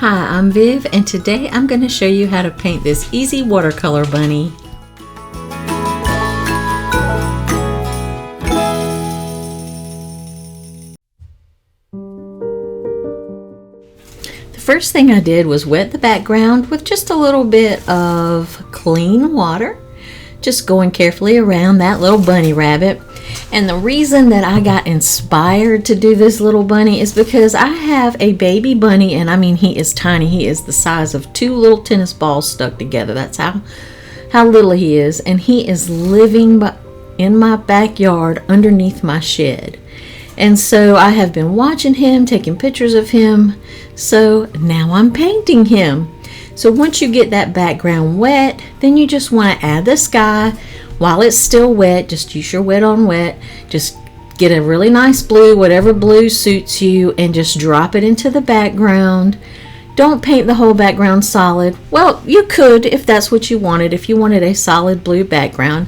Hi, I'm Viv, and today I'm going to show you how to paint this easy watercolor bunny. The first thing I did was wet the background with just a little bit of clean water, just going carefully around that little bunny rabbit. And the reason that I got inspired to do this little bunny is because I have a baby bunny, and I mean, he is tiny. He is the size of two little tennis balls stuck together. That's how little he is, and he is living in my backyard underneath my shed. And so I have been watching him, taking pictures of him, so now I'm painting him. So once you get that background wet, then you just want to add the sky. While it's still wet, just use your wet on wet. Just get a really nice blue, whatever blue suits you, and just drop it into the background. Don't paint the whole background solid. Well, you could if that's what you wanted, if you wanted a solid blue background.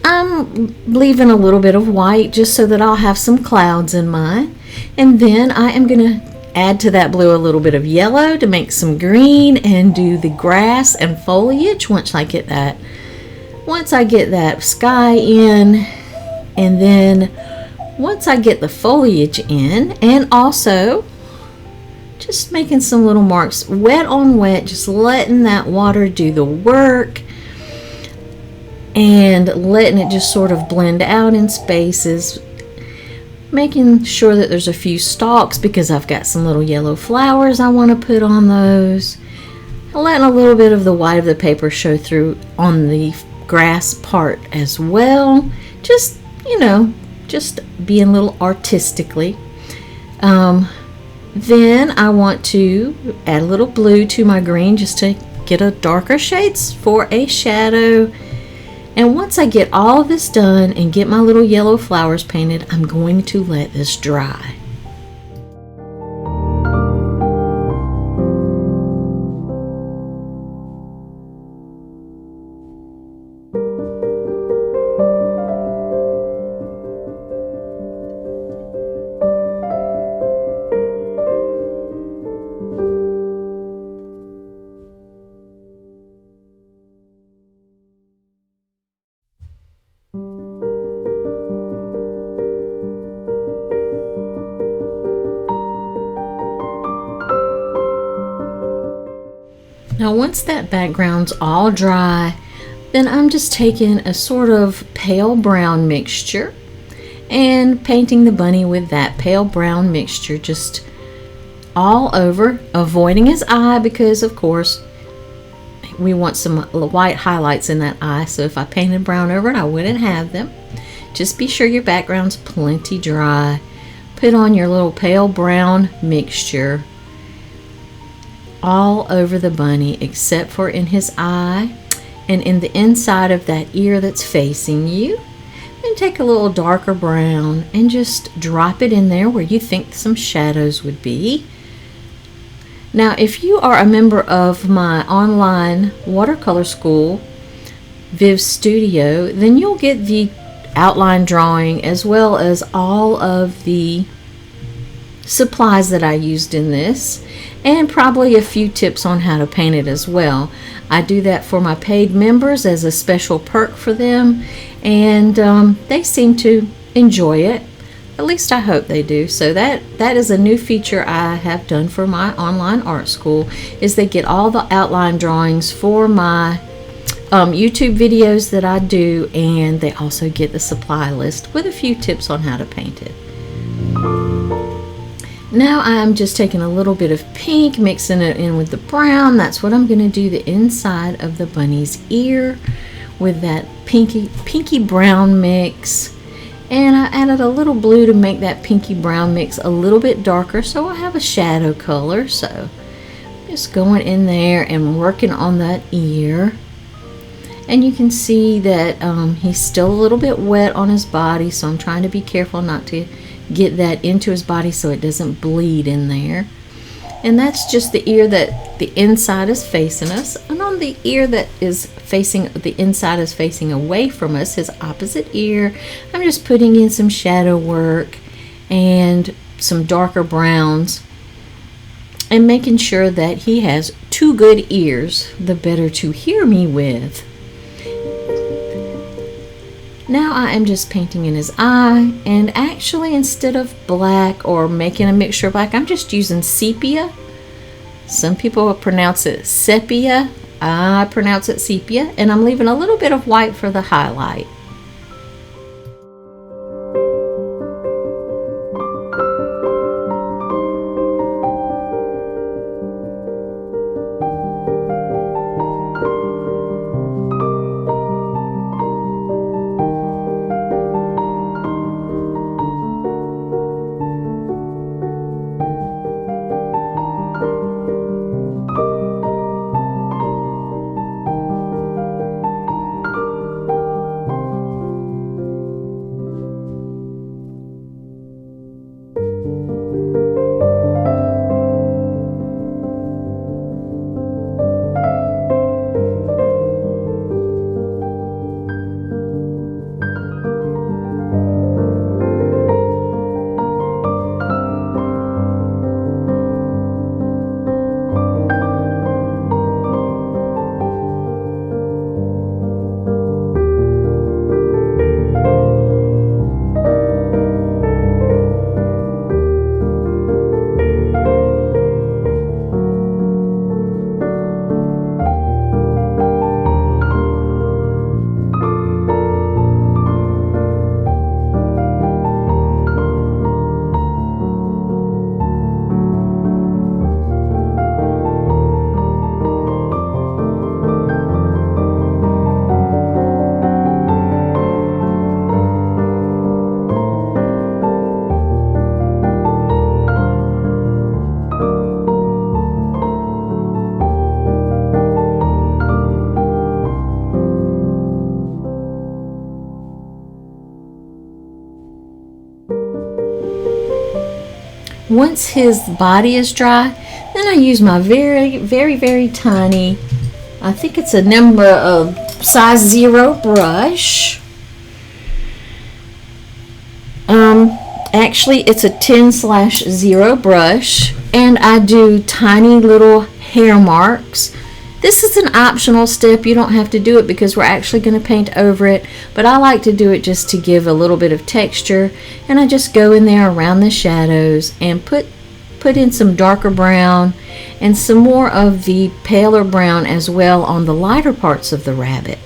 I'm leaving a little bit of white just so that I'll have some clouds in mine. And then I am going to add to that blue a little bit of yellow to make some green and do the grass and foliage once I get that. Once I get that sky in, and then once I get the foliage in, and also just making some little marks, wet on wet, just letting that water do the work and letting it just sort of blend out in spaces, making sure that there's a few stalks because I've got some little yellow flowers I want to put on those, letting a little bit of the white of the paper show through on the grass part as well. Just, just being a little artistically. Then I want to add a little blue to my green just to get a darker shades for a shadow. And once I get all of this done and get my little yellow flowers painted, I'm going to let this dry. Now once that background's all dry, then I'm just taking a sort of pale brown mixture and painting the bunny with that pale brown mixture just all over, avoiding his eye because of course we want some white highlights in that eye, so if I painted brown over it I wouldn't have them. Just be sure your background's plenty dry. Put on your little pale brown mixture all over the bunny except for in his eye and in the inside of that ear that's facing you. Then take a little darker brown and just drop it in there where you think some shadows would be. Now if you are a member of my online watercolor school, Viv Studio, then you'll get the outline drawing as well as all of the supplies that I used in this, and probably a few tips on how to paint it as well. I do that for my paid members as a special perk for them, and they seem to enjoy it. At least I hope they do. So that is a new feature I have done for my online art school, is they get all the outline drawings for my YouTube videos that I do, and they also get the supply list with a few tips on how to paint it. Now I'm just taking a little bit of pink, mixing it in with the brown. That's what I'm going to do the inside of the bunny's ear with that pinky brown mix. And I added a little blue to make that pinky brown mix a little bit darker so I have a shadow color. So just going in there and working on that ear. And you can see that he's still a little bit wet on his body, so I'm trying to be careful not to get that into his body so it doesn't bleed in there. And that's just the ear that the inside is facing us, and on the ear that is facing, the inside is facing away from us, his opposite ear, I'm just putting in some shadow work and some darker browns and making sure that he has 2 good ears, the better to hear me with. Now I am just painting in his eye, and actually instead of black or making a mixture of black, I'm just using sepia. Some people will pronounce it sepia. I pronounce it sepia, and I'm leaving a little bit of white for the highlight. Once his body is dry, then I use my very tiny, I think it's a number of size 0 brush. Actually it's a 10/0 brush, and I do tiny little hair marks. This is an optional step. You don't have to do it because we're actually going to paint over it, but I like to do it just to give a little bit of texture, and I just go in there around the shadows and put in some darker brown and some more of the paler brown as well on the lighter parts of the rabbit.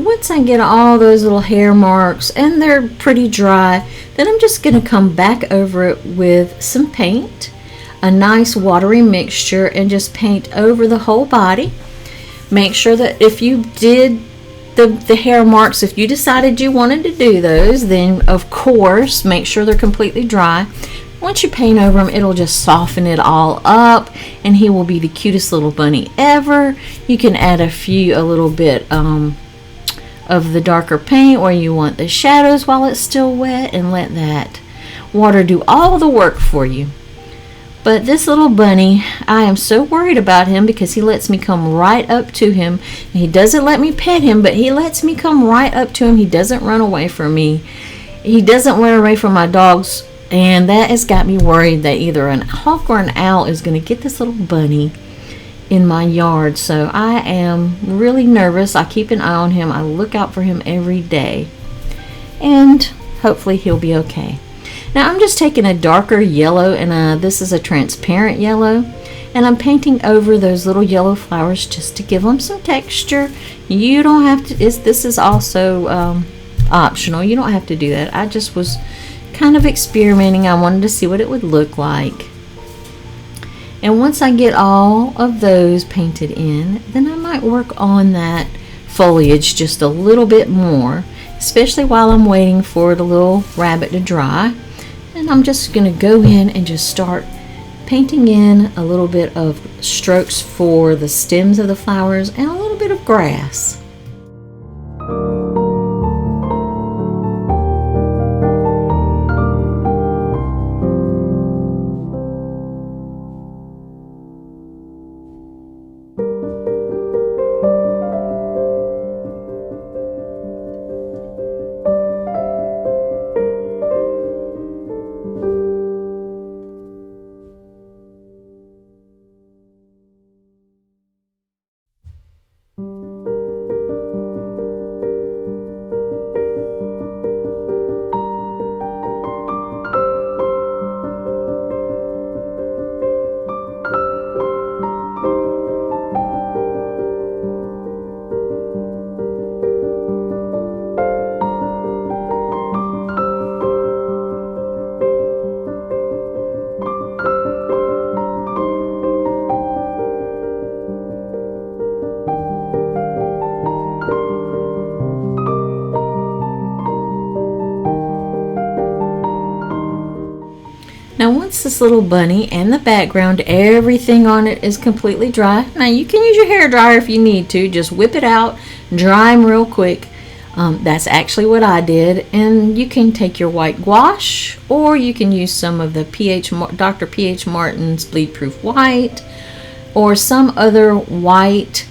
once I get all those little hair marks and they're pretty dry, then I'm just going to come back over it with some paint, a nice watery mixture, and just paint over the whole body. Make sure that if you did the hair marks, if you decided you wanted to do those, then of course make sure they're completely dry. Once you paint over him, it'll just soften it all up, and he will be the cutest little bunny ever. You can add a little bit of the darker paint where you want the shadows while it's still wet, and let that water do all the work for you. But this little bunny, I am so worried about him because he lets me come right up to him. He doesn't let me pet him, but he lets me come right up to him. He doesn't run away from me. He doesn't run away from my dogs, and that has got me worried that either an hawk or an owl is going to get this little bunny in my yard. So I am really nervous. I keep an eye on him. I look out for him every day, and hopefully he'll be okay. Now I'm just taking a darker yellow, and this is a transparent yellow, and I'm painting over those little yellow flowers just to give them some texture. You don't have to, this is also optional. You don't have to do that. I just was kind of experimenting. I wanted to see what it would look like. And once I get all of those painted in, then I might work on that foliage just a little bit more, especially while I'm waiting for the little rabbit to dry. And I'm just going to go in and just start painting in a little bit of strokes for the stems of the flowers and a little bit of grass. Now once this little bunny and the background, everything on it is completely dry. Now you can use your hair dryer if you need to. Just whip it out, dry them real quick. That's actually what I did. And you can take your white gouache, or you can use some of the Dr. P.H. Martin's Bleed Proof White, or some other white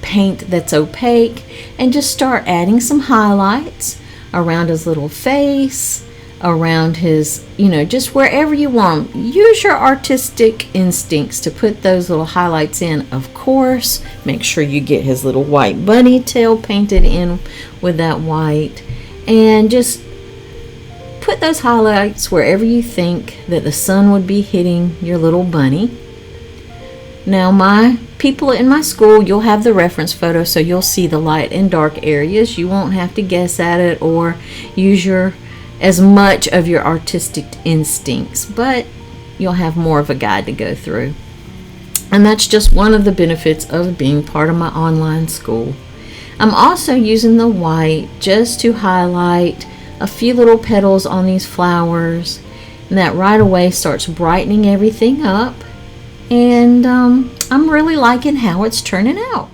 paint that's opaque, and just start adding some highlights around his little face, around his, just wherever you want them. Use your artistic instincts to put those little highlights in. Of course, make sure you get his little white bunny tail painted in with that white, and just put those highlights wherever you think that the sun would be hitting your little bunny. Now my people in my school, you'll have the reference photo, so you'll see the light and dark areas. You won't have to guess at it or use as much of your artistic instincts, but you'll have more of a guide to go through. And that's just one of the benefits of being part of my online school. I'm also using the white just to highlight a few little petals on these flowers, and that right away starts brightening everything up. And I'm really liking how it's turning out.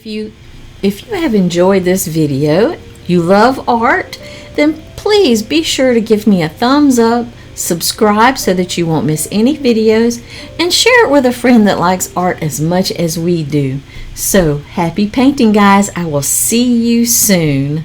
If you have enjoyed this video, you love art, then please be sure to give me a thumbs up, subscribe so that you won't miss any videos, and share it with a friend that likes art as much as we do. So, happy painting, guys. I will see you soon.